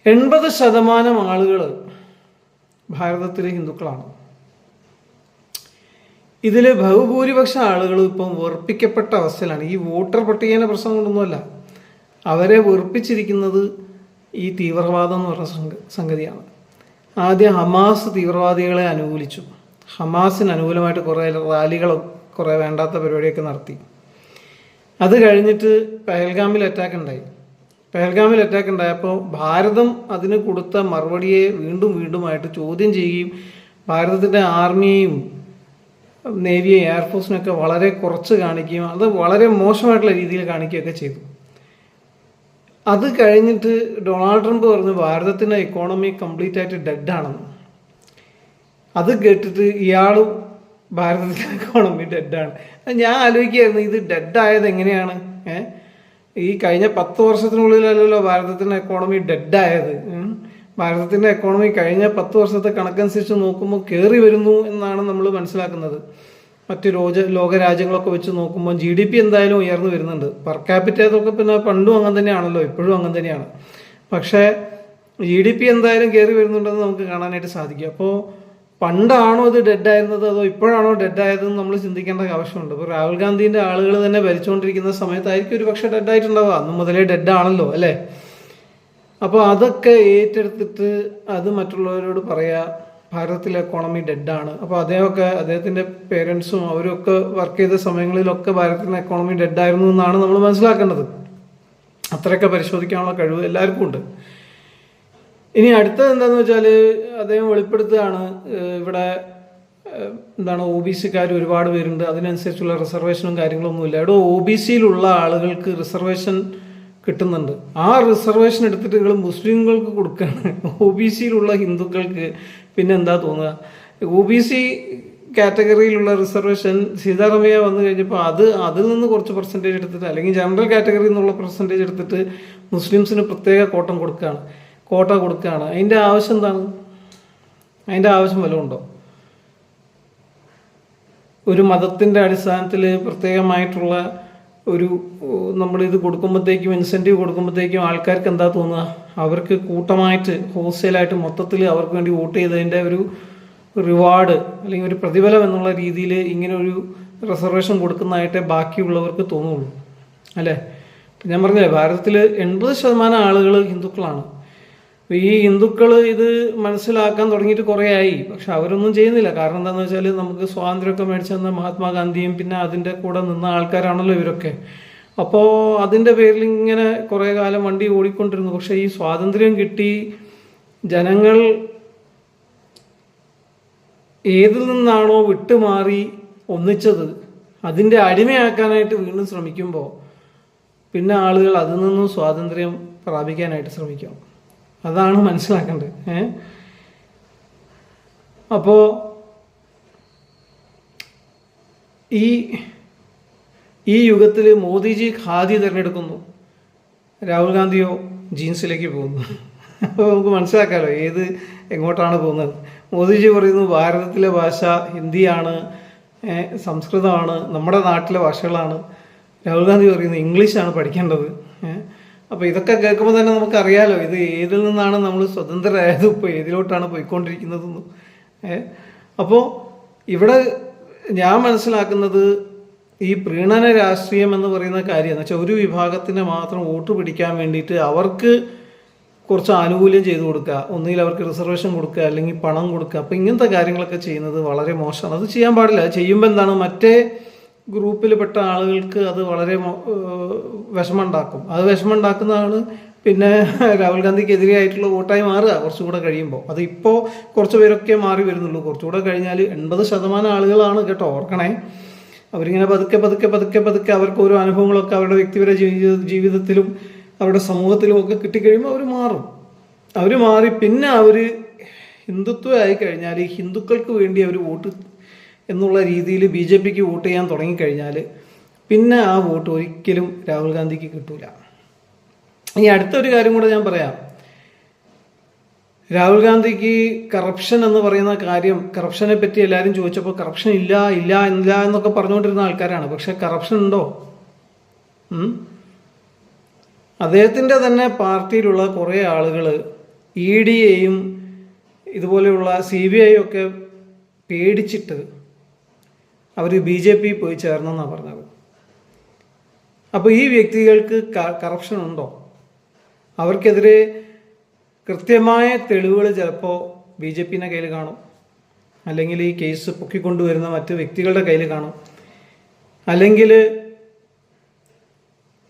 80% ആളുകൾ ഭാരതത്തിലെ ഹിന്ദുക്കളാണ്. ഇതിൽ ബഹുഭൂരിപക്ഷം ആളുകൾ ഇപ്പം വെറുപ്പിക്കപ്പെട്ട അവസ്ഥയിലാണ്. ഈ വോട്ടർ പട്ടികയുടെ പ്രശ്നം കൊണ്ടൊന്നുമല്ല, അവരെ വെറുപ്പിച്ചിരിക്കുന്നത് ഈ തീവ്രവാദം എന്ന് പറഞ്ഞ സംഗതിയാണ്. ആദ്യം ഹമാസ് തീവ്രവാദികളെ അനുകൂലിച്ചു. ഹമാസിന് അനുകൂലമായിട്ട് കുറേ റാലികളും കുറേ വേണ്ടാത്ത പരിപാടിയൊക്കെ നടത്തി. അത് കഴിഞ്ഞിട്ട് പെഹൽഗാമിൽ അറ്റാക്ക് ഉണ്ടായപ്പോൾ ഭാരതം അതിന് കൊടുത്ത മറുപടിയെ വീണ്ടും വീണ്ടുമായിട്ട് ചോദ്യം ചെയ്യുകയും ഭാരതത്തിൻ്റെ ആർമിയെയും നേവിയെയും എയർഫോഴ്സിനൊക്കെ വളരെ കുറച്ച് കാണിക്കുകയും അത് വളരെ മോശമായിട്ടുള്ള രീതിയിൽ കാണിക്കുകയൊക്കെ ചെയ്തു. അത് കഴിഞ്ഞിട്ട് ഡൊണാൾഡ് ട്രംപ് പറഞ്ഞു ഭാരതത്തിൻ്റെ എക്കോണമി കംപ്ലീറ്റ് ആയിട്ട് ഡെഡാണെന്ന്. അത് കേട്ടിട്ട് ഇയാളും ഭാരതത്തിലെ എക്കോണമി ഡെഡാണ്. ഞാൻ ആലോചിക്കുകയായിരുന്നു, ഇത് ഡെഡായത് എങ്ങനെയാണ്? ഈ കഴിഞ്ഞ 10 വർഷത്തിനുള്ളിലല്ലല്ലോ ഭാരതത്തിൻ്റെ എക്കോണമി ഡെഡായത്. ഭാരതത്തിൻ്റെ എക്കോണമി കഴിഞ്ഞ 10 വർഷത്തെ കണക്കനുസരിച്ച് നോക്കുമ്പോൾ കയറി വരുന്നു എന്നാണ് നമ്മൾ മനസ്സിലാക്കുന്നത്. മറ്റ് ലോകരാജ്യങ്ങളൊക്കെ വെച്ച് നോക്കുമ്പോൾ GDP എന്തായാലും ഉയർന്നു വരുന്നുണ്ട്. പെർ ക്യാപിറ്റൊക്കെ പിന്നെ പണ്ടും അങ്ങനെ തന്നെയാണല്ലോ, ഇപ്പോഴും അങ്ങനെ തന്നെയാണ്. പക്ഷേ GDP എന്തായാലും കയറി വരുന്നുണ്ടെന്ന് നമുക്ക് കാണാനായിട്ട് സാധിക്കും. അപ്പോൾ പണ്ടാണോ ഇത് ഡെഡായിരുന്നത് അതോ ഇപ്പോഴാണോ ഡെഡായതെന്ന് നമ്മൾ ചിന്തിക്കേണ്ട ആവശ്യമുണ്ട്. ഇപ്പോൾ രാഹുൽ ഗാന്ധിൻ്റെ ആളുകൾ തന്നെ ഭരിച്ചുകൊണ്ടിരിക്കുന്ന സമയത്തായിരിക്കും ഒരു പക്ഷേ ഡെഡായിട്ടുണ്ടാവുക. അന്ന് മുതലേ ഡെഡാണല്ലോ അല്ലേ? അപ്പോൾ അതൊക്കെ ഏറ്റെടുത്തിട്ട് അത് മറ്റുള്ളവരോട് പറയുക ഭാരതത്തിലെ എക്കോണമി ഡെഡാണ്. അപ്പോൾ അദ്ദേഹത്തിൻ്റെ പേരൻസും അവരൊക്കെ വർക്ക് ചെയ്ത സമയങ്ങളിലൊക്കെ ഭാരതത്തിൻ്റെ എക്കോണമി ഡെഡായിരുന്നു എന്നാണ് നമ്മൾ മനസ്സിലാക്കേണ്ടത്. അത്രയൊക്കെ പരിശോധിക്കാനുള്ള കഴിവ് എല്ലാവർക്കും ഉണ്ട്. ഇനി അടുത്തത് എന്താണെന്ന് വെച്ചാൽ അദ്ദേഹം വെളിപ്പെടുത്തുകയാണ്, ഇവിടെ OBC-ക്കാർ ഒരുപാട് പേരുണ്ട്, അതിനനുസരിച്ചുള്ള റിസർവേഷനും കാര്യങ്ങളൊന്നുമില്ല. ഇവിടെ OBC-യിലുള്ള ആളുകൾക്ക് റിസർവേഷൻ കിട്ടുന്നുണ്ട്. ആ റിസർവേഷൻ എടുത്തിട്ട് നിങ്ങൾ മുസ്ലിങ്ങൾക്ക് കൊടുക്കുകയാണ്. OBC-യിലുള്ള ഹിന്ദുക്കൾക്ക് പിന്നെ എന്താ തോന്നുക? OBC കാറ്റഗറിയിലുള്ള റിസർവേഷൻ സീതാരാമയ്യ വന്നു കഴിഞ്ഞപ്പോൾ അതിൽ നിന്ന് കുറച്ച് പെർസെൻറ്റേജ് എടുത്തിട്ട്, അല്ലെങ്കിൽ ജനറൽ കാറ്റഗറിയിൽ നിന്നുള്ള പെർസെൻറ്റേജ് എടുത്തിട്ട് മുസ്ലിംസിന് പ്രത്യേക കോട്ട കൊടുക്കുകയാണ്. അതിൻ്റെ ആവശ്യം എന്താണ്? അതിൻ്റെ ആവശ്യം വല്ലതും ഉണ്ടോ? ഒരു മതത്തിൻ്റെ അടിസ്ഥാനത്തിൽ പ്രത്യേകമായിട്ടുള്ള ഒരു നമ്മളിത് കൊടുക്കുമ്പോഴത്തേക്കും, ഇൻസെൻറ്റീവ് കൊടുക്കുമ്പോഴത്തേക്കും ആൾക്കാർക്ക് എന്താ തോന്നുക? അവർക്ക് കൂട്ടമായിട്ട് ഹോൾസെയിലായിട്ട് മൊത്തത്തിൽ അവർക്ക് വേണ്ടി വോട്ട് ചെയ്തതിൻ്റെ ഒരു റിവാർഡ് അല്ലെങ്കിൽ ഒരു പ്രതിഫലം എന്നുള്ള രീതിയിൽ ഇങ്ങനെ ഒരു റിസർവേഷൻ കൊടുക്കുന്നതായിട്ടേ ബാക്കിയുള്ളവർക്ക് തോന്നുള്ളൂ അല്ലേ? ഞാൻ പറഞ്ഞില്ലേ, ഭാരതത്തിൽ 80% ആളുകൾ ഹിന്ദുക്കളാണ്. ഈ ഹിന്ദുക്കൾ ഇത് മനസ്സിലാക്കാൻ തുടങ്ങിയിട്ട് കുറേ ആയി. പക്ഷെ അവരൊന്നും ചെയ്യുന്നില്ല. കാരണം എന്താണെന്ന് വെച്ചാൽ നമുക്ക് സ്വാതന്ത്ര്യമൊക്കെ മേടിച്ചു തന്ന മഹാത്മാഗാന്ധിയും പിന്നെ അതിൻ്റെ കൂടെ നിന്ന ആൾക്കാരാണല്ലോ ഇവരൊക്കെ. അപ്പോൾ അതിൻ്റെ പേരിൽ ഇങ്ങനെ കുറേ കാലം വണ്ടി ഓടിക്കൊണ്ടിരുന്നു. പക്ഷേ ഈ സ്വാതന്ത്ര്യം കിട്ടി ജനങ്ങൾ ഏതിൽ നിന്നാണോ വിട്ടുമാറി ഒന്നിച്ചത് അതിൻ്റെ അടിമയാക്കാനായിട്ട് വീണ്ടും ശ്രമിക്കുമ്പോൾ പിന്നെ ആളുകൾ അതിൽ നിന്നും സ്വാതന്ത്ര്യം പ്രാപിക്കാനായിട്ട് ശ്രമിക്കും. അതാണ് മനസ്സിലാക്കേണ്ടത്. അപ്പോൾ ഈ യുഗത്തിൽ മോദിജി ഖാദി തിരഞ്ഞെടുക്കുന്നു, രാഹുൽ ഗാന്ധിയോ ജീൻസിലേക്ക് പോകുന്നു. അപ്പോൾ നമുക്ക് മനസ്സിലാക്കാമല്ലോ എങ്ങോട്ടാണ് പോകുന്നത്. മോദിജി പറയുന്നു ഭാരതത്തിലെ ഭാഷ ഹിന്ദിയാണ്, സംസ്കൃതമാണ്, നമ്മുടെ നാട്ടിലെ ഭാഷകളാണ്. രാഹുൽ ഗാന്ധി പറയുന്നു ഇംഗ്ലീഷാണ് പഠിക്കേണ്ടത്. അപ്പോൾ ഇതൊക്കെ കേൾക്കുമ്പോൾ തന്നെ നമുക്കറിയാലോ ഇത് ഏതിൽ നിന്നാണ് നമ്മൾ സ്വതന്ത്രരായത്, ഇപ്പോൾ ഏതിലോട്ടാണ് പോയിക്കൊണ്ടിരിക്കുന്നതെന്ന്. അപ്പോൾ ഇവിടെ ഞാൻ മനസ്സിലാക്കുന്നത് ഈ പ്രീണന രാഷ്ട്രീയം എന്ന് പറയുന്ന കാര്യം എന്ന് വെച്ചാൽ ഒരു വിഭാഗത്തിനെ മാത്രം വോട്ട് പിടിക്കാൻ വേണ്ടിയിട്ട് അവർക്ക് കുറച്ച് ആനുകൂല്യം ചെയ്തു കൊടുക്കുക, ഒന്നുകിൽ അവർക്ക് റിസർവേഷൻ കൊടുക്കുക അല്ലെങ്കിൽ പണം കൊടുക്കുക. അപ്പോൾ ഇങ്ങനത്തെ കാര്യങ്ങളൊക്കെ ചെയ്യുന്നത് വളരെ മോശമാണ്. അത് ചെയ്യാൻ പാടില്ല. ചെയ്യുമ്പോൾ എന്താണ്, മറ്റേ ഗ്രൂപ്പിൽപ്പെട്ട ആളുകൾക്ക് അത് വളരെ വിഷമമുണ്ടാക്കും. അത് വിഷമമുണ്ടാക്കുന്നതാണ് പിന്നെ രാഹുൽ ഗാന്ധിക്കെതിരെയായിട്ടുള്ള വോട്ടായി മാറുക കുറച്ചുകൂടെ കഴിയുമ്പോൾ. അത് ഇപ്പോൾ കുറച്ച് പേരൊക്കെ മാറി വരുന്നുള്ളൂ. കുറച്ചുകൂടെ കഴിഞ്ഞാൽ 80% ആളുകളാണ് കേട്ടോ, ഓർക്കണേ. അവരിങ്ങനെ പതുക്കെ അവർക്ക് ഓരോ അനുഭവങ്ങളൊക്കെ അവരുടെ വ്യക്തിപര ജീവിതത്തിലും അവരുടെ സമൂഹത്തിലും ഒക്കെ കിട്ടിക്കഴിയുമ്പോൾ അവർ മാറി പിന്നെ അവർ ഹിന്ദുത്വമായി കഴിഞ്ഞാൽ ഹിന്ദുക്കൾക്ക് വേണ്ടി അവർ വോട്ട് എന്നുള്ള രീതിയിൽ BJPക്ക് വോട്ട് ചെയ്യാൻ തുടങ്ങിക്കഴിഞ്ഞാൽ പിന്നെ ആ വോട്ട് ഒരിക്കലും രാഹുൽ ഗാന്ധിക്ക് കിട്ടൂല. ഇനി അടുത്തൊരു കാര്യം കൂടെ ഞാൻ പറയാം. രാഹുൽ ഗാന്ധിക്ക് കറപ്ഷൻ എന്ന് പറയുന്ന കാര്യം, കറപ്ഷനെ പറ്റി എല്ലാവരും ചോദിച്ചപ്പോൾ കറപ്ഷൻ ഇല്ല എന്നൊക്കെ പറഞ്ഞുകൊണ്ടിരുന്ന ആൾക്കാരാണ്. പക്ഷെ കറപ്ഷൻ ഉണ്ടോ? അദ്ദേഹത്തിൻ്റെ തന്നെ പാർട്ടിയിലുള്ള കുറേ ആളുകൾ ED-യെയും ഇതുപോലെയുള്ള CBI ഒക്കെ പേടിച്ചിട്ട് അവർ BJP പോയി ചേർന്നെന്നാണ് പറഞ്ഞത്. അപ്പോൾ ഈ വ്യക്തികൾക്ക് കറപ്ഷൻ ഉണ്ടോ? അവർക്കെതിരെ കൃത്യമായ തെളിവുകൾ ചിലപ്പോൾ BJP-യുടെ കയ്യിൽ കാണും, അല്ലെങ്കിൽ ഈ കേസ് പൊക്കിക്കൊണ്ടുവരുന്ന മറ്റ് വ്യക്തികളുടെ കയ്യിൽ കാണും, അല്ലെങ്കിൽ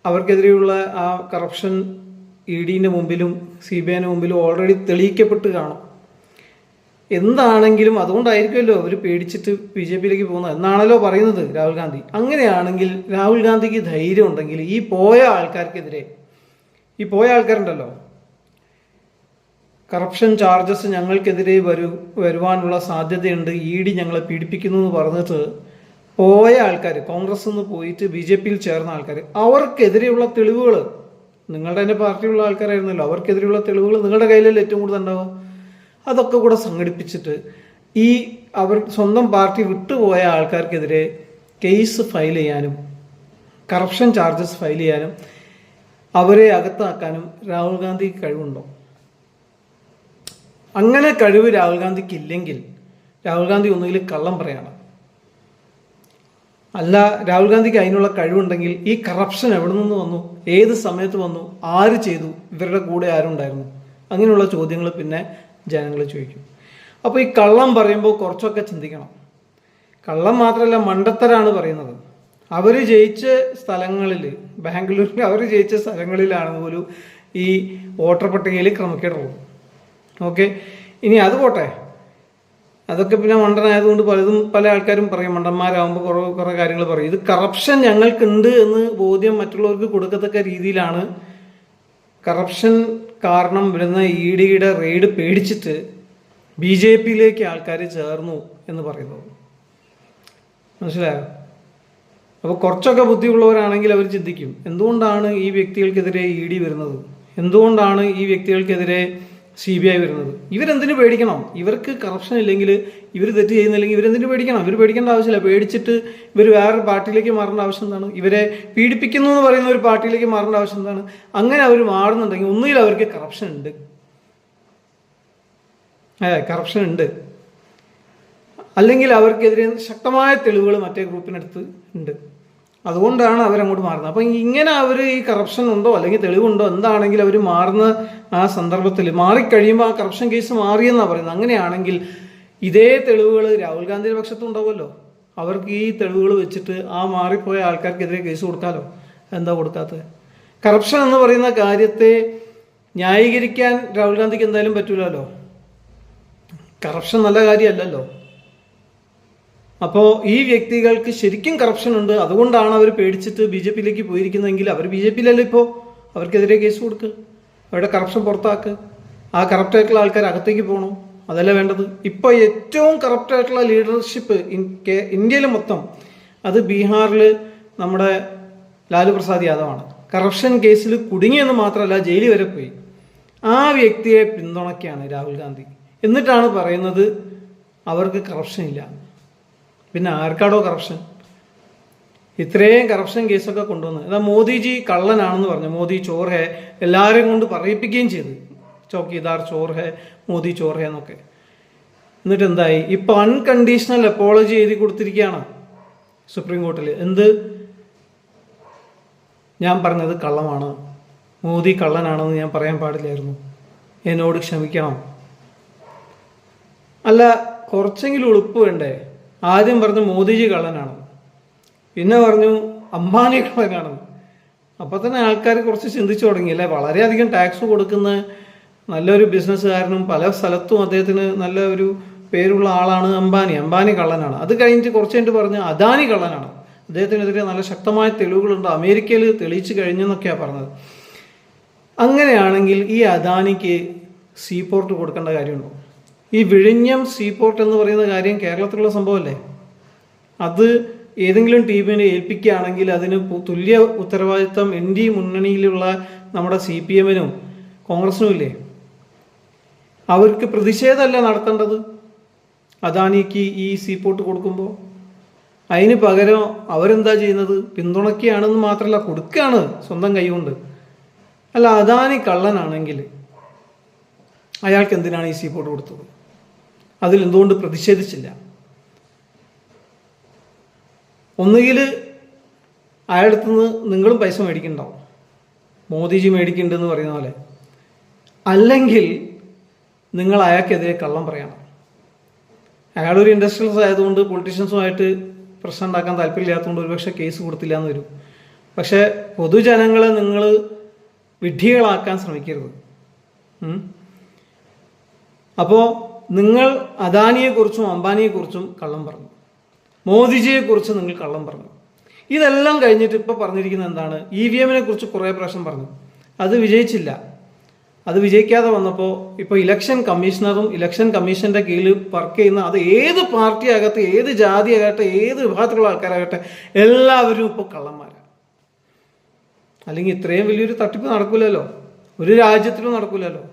അവർക്കെതിരെയുള്ള ആ കറപ്ഷൻ ED-ന്റെ മുമ്പിലും CBI-ന്റെ മുമ്പിലും ഓൾറെഡി തെളിയിക്കപ്പെട്ട് കാണും. എന്താണെങ്കിലും അതുകൊണ്ടായിരിക്കുമല്ലോ അവർ പേടിച്ചിട്ട് BJP-യിലേക്ക് പോകുന്നത് എന്നാണല്ലോ പറയുന്നത് രാഹുൽ ഗാന്ധി. അങ്ങനെയാണെങ്കിൽ രാഹുൽ ഗാന്ധിക്ക് ധൈര്യം ഉണ്ടെങ്കിൽ ഈ പോയ ആൾക്കാർക്കെതിരെ, ഈ പോയ ആൾക്കാരുണ്ടല്ലോ, കറപ്ഷൻ ചാർജസ് ഞങ്ങൾക്കെതിരെ വരുവാനുള്ള സാധ്യതയുണ്ട്, ED ഞങ്ങളെ പീഡിപ്പിക്കുന്നു എന്ന് പറഞ്ഞിട്ട് പോയ ആൾക്കാർ, കോൺഗ്രസ് നിന്ന് പോയിട്ട് BJP-യിൽ ചേർന്ന ആൾക്കാർ, അവർക്കെതിരെയുള്ള തെളിവുകൾ, നിങ്ങളുടെ തന്നെ പാർട്ടിയുള്ള ആൾക്കാരായിരുന്നല്ലോ, അവർക്കെതിരെയുള്ള തെളിവുകൾ നിങ്ങളുടെ കയ്യിലല്ലേ ഏറ്റവും കൂടുതൽ ഉണ്ടാവും. അതൊക്കെ കൂടെ സംഘടിപ്പിച്ചിട്ട് ഈ അവർ സ്വന്തം പാർട്ടി വിട്ടുപോയ ആൾക്കാർക്കെതിരെ കേസ് ഫയൽ ചെയ്യാനും കറപ്ഷൻ ചാർജസ് ഫയൽ ചെയ്യാനും അവരെ അകത്താക്കാനും രാഹുൽ ഗാന്ധിക്ക് കഴിവുണ്ടോ? അങ്ങനെ കഴിവ് രാഹുൽ ഗാന്ധിക്ക് ഇല്ലെങ്കിൽ രാഹുൽ ഗാന്ധി ഒന്നുകിൽ കള്ളം പറയണം, അല്ല രാഹുൽ ഗാന്ധിക്ക് അതിനുള്ള കഴിവുണ്ടെങ്കിൽ ഈ കറപ്ഷൻ എവിടെ നിന്ന് വന്നു, ഏത് സമയത്ത് വന്നു, ആര് ചെയ്തു, ഇവരുടെ കൂടെ ആരുണ്ടായിരുന്നു, അങ്ങനെയുള്ള ചോദ്യങ്ങൾ പിന്നെ ജനങ്ങൾ ചോദിക്കും. അപ്പോൾ ഈ കള്ളം പറയുമ്പോൾ കുറച്ചൊക്കെ ചിന്തിക്കണം. കള്ളം മാത്രമല്ല, മണ്ടത്തരാണ് പറയുന്നത്. അവർ ജയിച്ച സ്ഥലങ്ങളിൽ, ബാംഗ്ലൂരിൽ അവർ ജയിച്ച സ്ഥലങ്ങളിലാണ് പോലും ഈ വോട്ടർ പട്ടികയിൽ ക്രമക്കേടുള്ളത്. ഓക്കെ, ഇനി അത് പോട്ടെ, അതൊക്കെ പിന്നെ മണ്ടനായതുകൊണ്ട് പല ആൾക്കാരും പറയും, മണ്ടന്മാരാകുമ്പോൾ കുറേ കാര്യങ്ങൾ പറയും. ഇത് കറപ്ഷൻ ഞങ്ങൾക്കുണ്ട് എന്ന് ബോധ്യം മറ്റുള്ളവർക്ക് കൊടുക്കത്തക്ക രീതിയിലാണ് കറപ്ഷൻ കാരണം വരുന്ന ED-യുടെ റെയ്ഡ് പേടിച്ചിട്ട് BJP-യിലേക്ക് ആൾക്കാർ ചേർന്നു എന്ന് പറയുന്നത്. മനസ്സിലായോ? അപ്പോൾ കുറച്ചൊക്കെ ബുദ്ധിയുള്ളവരാണെങ്കിൽ അവർ ചിന്തിക്കും, എന്തുകൊണ്ടാണ് ഈ വ്യക്തികൾക്കെതിരെ ED വരുന്നത്, എന്തുകൊണ്ടാണ് ഈ വ്യക്തികൾക്കെതിരെ CBI വരുന്നത്, ഇവരെന്തിനു പേടിക്കണം? ഇവർക്ക് കറപ്ഷൻ ഇല്ലെങ്കിൽ, ഇവർ തെറ്റ് ചെയ്യുന്നില്ലെങ്കിൽ ഇവരെന്തിനു പേടിക്കണം? ഇവർ പേടിക്കേണ്ട ആവശ്യമില്ല. പേടിച്ചിട്ട് ഇവർ വേറൊരു പാർട്ടിയിലേക്ക് മാറേണ്ട ആവശ്യം എന്താണ്? ഇവരെ പീഡിപ്പിക്കുന്നു എന്ന് പറയുന്ന ഒരു പാർട്ടിയിലേക്ക് മാറേണ്ട ആവശ്യം എന്താണ്? അങ്ങനെ അവർ മാറുന്നുണ്ടെങ്കിൽ ഒന്നുകിൽ അവർക്ക് കറപ്ഷൻ ഉണ്ട്, കറപ്ഷൻ ഉണ്ട്, അല്ലെങ്കിൽ അവർക്കെതിരെ ശക്തമായ തെളിവുകൾ മറ്റേ ഗ്രൂപ്പിനടുത്ത് ഉണ്ട്. അതുകൊണ്ടാണ് അവരങ്ങോട്ട് മാറുന്നത്. അപ്പം ഇങ്ങനെ അവർ ഈ കറപ്ഷൻ ഉണ്ടോ അല്ലെങ്കിൽ തെളിവുണ്ടോ എന്താണെങ്കിൽ അവർ മാറുന്ന ആ സന്ദർഭത്തിൽ മാറിക്കഴിയുമ്പോൾ ആ കറപ്ഷൻ കേസ് മാറിയെന്നാണ് പറയുന്നത്. അങ്ങനെയാണെങ്കിൽ ഇതേ തെളിവുകൾ രാഹുൽ ഗാന്ധിയുടെ പക്ഷത്തും ഉണ്ടാവുമല്ലോ. അവർക്ക് ഈ തെളിവുകൾ വെച്ചിട്ട് ആ മാറിപ്പോയ ആൾക്കാർക്കെതിരെ കേസ് കൊടുക്കാമല്ലോ. എന്താ കൊടുക്കാത്തത്? കറപ്ഷൻ എന്ന് പറയുന്ന കാര്യത്തെ ന്യായീകരിക്കാൻ രാഹുൽ ഗാന്ധിക്ക് എന്തായാലും പറ്റൂലല്ലോ. കറപ്ഷൻ നല്ല കാര്യമല്ലല്ലോ. അപ്പോൾ ഈ വ്യക്തികൾക്ക് ശരിക്കും കറപ്ഷൻ ഉണ്ട്, അതുകൊണ്ടാണ് അവർ പേടിച്ചിട്ട് BJP-യിലേക്ക് പോയിരിക്കുന്നതെങ്കിൽ അവർ BJP-യിലല്ല ഇപ്പോൾ, അവർക്കെതിരെ കേസ് കൊടുക്കുക, അവരുടെ കറപ്ഷൻ പുറത്താക്ക്, ആ കറപ്റ്റായിട്ടുള്ള ആൾക്കാർ അകത്തേക്ക് പോകണം, അതല്ല വേണ്ടത്. ഇപ്പോൾ ഏറ്റവും കറപ്റ്റായിട്ടുള്ള ലീഡർഷിപ്പ് ഇന്ത്യയിൽ മൊത്തം അത് ബീഹാറിൽ നമ്മുടെ ലാലു പ്രസാദ് യാദവാണ്. കറപ്ഷൻ കേസിൽ കുടുങ്ങിയെന്ന് മാത്രമല്ല ജയിലിൽ വരെ പോയി. ആ വ്യക്തിയെ പിന്തുണയ്ക്കുകയാണ് രാഹുൽ ഗാന്ധി. എന്നിട്ടാണ് പറയുന്നത് അവർക്ക് കറപ്ഷൻ ഇല്ല. പിന്നെ ആർക്കാടോ കറപ്ഷൻ? ഇത്രയും കറപ്ഷൻ കേസൊക്കെ കൊണ്ടുവന്ന് അതാ മോദിജി കള്ളനാണെന്ന് പറഞ്ഞു, മോദി ചോർ ഹേ, എല്ലാവരെയും കൊണ്ട് പറയിപ്പിക്കുകയും ചെയ്തു, ചൗക്കിദാർ ചോർ ഹേ, മോദി ചോർ ഹേ എന്നൊക്കെ. എന്നിട്ട് എന്തായി? ഇപ്പൊ അൺകണ്ടീഷണൽ അപ്പോളജി എഴുതി കൊടുത്തിരിക്കുകയാണ് സുപ്രീം കോർട്ടിൽ. എന്ത്? ഞാൻ പറഞ്ഞത് കള്ളമാണ്, മോദി കള്ളനാണെന്ന് ഞാൻ പറയാൻ പാടില്ലായിരുന്നു, എന്നോട് ക്ഷമിക്കണം. അല്ല, കുറച്ചെങ്കിലും ഉളുപ്പ് വേണ്ടേ? ആദ്യം പറഞ്ഞു മോദിജി കള്ളനാണ്, പിന്നെ പറഞ്ഞു അംബാനി കള്ളനാണെന്ന്. അപ്പോൾ തന്നെ ആൾക്കാർ കുറച്ച് ചിന്തിച്ചു തുടങ്ങി, അല്ലേ? വളരെയധികം ടാക്സ് കൊടുക്കുന്ന നല്ലൊരു ബിസിനസ്സുകാരനും പല സ്ഥലത്തും അദ്ദേഹത്തിന് നല്ല ഒരു പേരുള്ള ആളാണ് അംബാനി കള്ളനാണ്. അത് കഴിഞ്ഞിട്ട് കുറച്ച് കഴിഞ്ഞിട്ട് പറഞ്ഞ് അദാനി കള്ളനാണ്, അദ്ദേഹത്തിനെതിരെ നല്ല ശക്തമായ തെളിവുകളുണ്ട്, അമേരിക്കയിൽ തെളിയിച്ചു കഴിഞ്ഞെന്നൊക്കെയാണ് പറഞ്ഞത്. അങ്ങനെയാണെങ്കിൽ ഈ അദാനിക്ക് സീപോർട്ട് കൊടുക്കേണ്ട കാര്യമുണ്ടോ? ഈ വിഴിഞ്ഞം സീപോർട്ട് എന്ന് പറയുന്ന കാര്യം കേരളത്തിലുള്ള സംഭവമല്ലേ? അത് ഏതെങ്കിലും ടീമിനെ ഏൽപ്പിക്കുകയാണെങ്കിൽ അതിന് തുല്യ ഉത്തരവാദിത്തം NDA മുന്നണിയിലുള്ള നമ്മുടെ CPM-നും കോൺഗ്രസിനും ഇല്ലേ? അവർക്ക് പ്രതിഷേധമല്ല നടത്തേണ്ടത് അദാനിക്ക് ഈ സീപോർട്ട് കൊടുക്കുമ്പോൾ? അതിന് പകരം അവരെന്താ ചെയ്യുന്നത്? പിന്തുണയ്ക്കുകയാണെന്ന് മാത്രമല്ല, കൊടുക്കുകയാണ് സ്വന്തം കൈ കൊണ്ട്. അല്ല, അദാനി കള്ളനാണെങ്കിൽ അയാൾക്ക് എന്തിനാണ് ഈ സീപോർട്ട് കൊടുത്തത്? അതിലെന്തുകൊണ്ട് പ്രതിഷേധിച്ചില്ല? ഒന്നുകിൽ അയാളുടെ നിന്ന് നിങ്ങളും പൈസ മേടിക്കുന്നുണ്ടാവും, മോദിജി മേടിക്കുന്നുണ്ടെന്ന് പറയുന്ന പോലെ, അല്ലെങ്കിൽ നിങ്ങൾ അയാൾക്കെതിരെ കള്ളം പറയണം. അയാളൊരു ഇൻഡസ്ട്രിയൽസ് ആയതുകൊണ്ട് പൊളിറ്റീഷ്യൻസുമായിട്ട് പ്രശ്നം ഉണ്ടാക്കാൻ താല്പര്യമില്ലാത്തതുകൊണ്ട് ഒരുപക്ഷെ കേസ് കൊടുത്തില്ല എന്ന് വരും. പക്ഷേ പൊതുജനങ്ങളെ നിങ്ങൾ വിഡ്ഢികളാക്കാൻ ശ്രമിക്കരുത്. അപ്പോൾ നിങ്ങൾ അദാനിയെക്കുറിച്ചും അംബാനിയെക്കുറിച്ചും കള്ളം പറഞ്ഞു, മോദിജിയെക്കുറിച്ച് നിങ്ങൾ കള്ളം പറഞ്ഞു. ഇതെല്ലാം കഴിഞ്ഞിട്ട് ഇപ്പോൾ പറഞ്ഞിരിക്കുന്നത് എന്താണ്? EVM കുറിച്ച് കുറേ പ്രാവശ്യം പറഞ്ഞു, അത് വിജയിച്ചില്ല. അത് വിജയിക്കാതെ വന്നപ്പോൾ ഇപ്പോൾ ഇലക്ഷൻ കമ്മീഷണറും ഇലക്ഷൻ കമ്മീഷൻ്റെ കീഴിൽ വർക്ക് ചെയ്യുന്ന, അത് ഏത് പാർട്ടി ആകട്ടെ, ഏത് ജാതി ആകട്ടെ, ഏത് വിഭാഗത്തിലുള്ള ആൾക്കാരാകട്ടെ, എല്ലാവരും ഇപ്പോൾ കള്ളന്മാരാണ്. അല്ലെങ്കിൽ ഇത്രയും വലിയൊരു തട്ടിപ്പ് നടക്കില്ലല്ലോ, ഒരു രാജ്യത്തിലും നടക്കില്ലല്ലോ.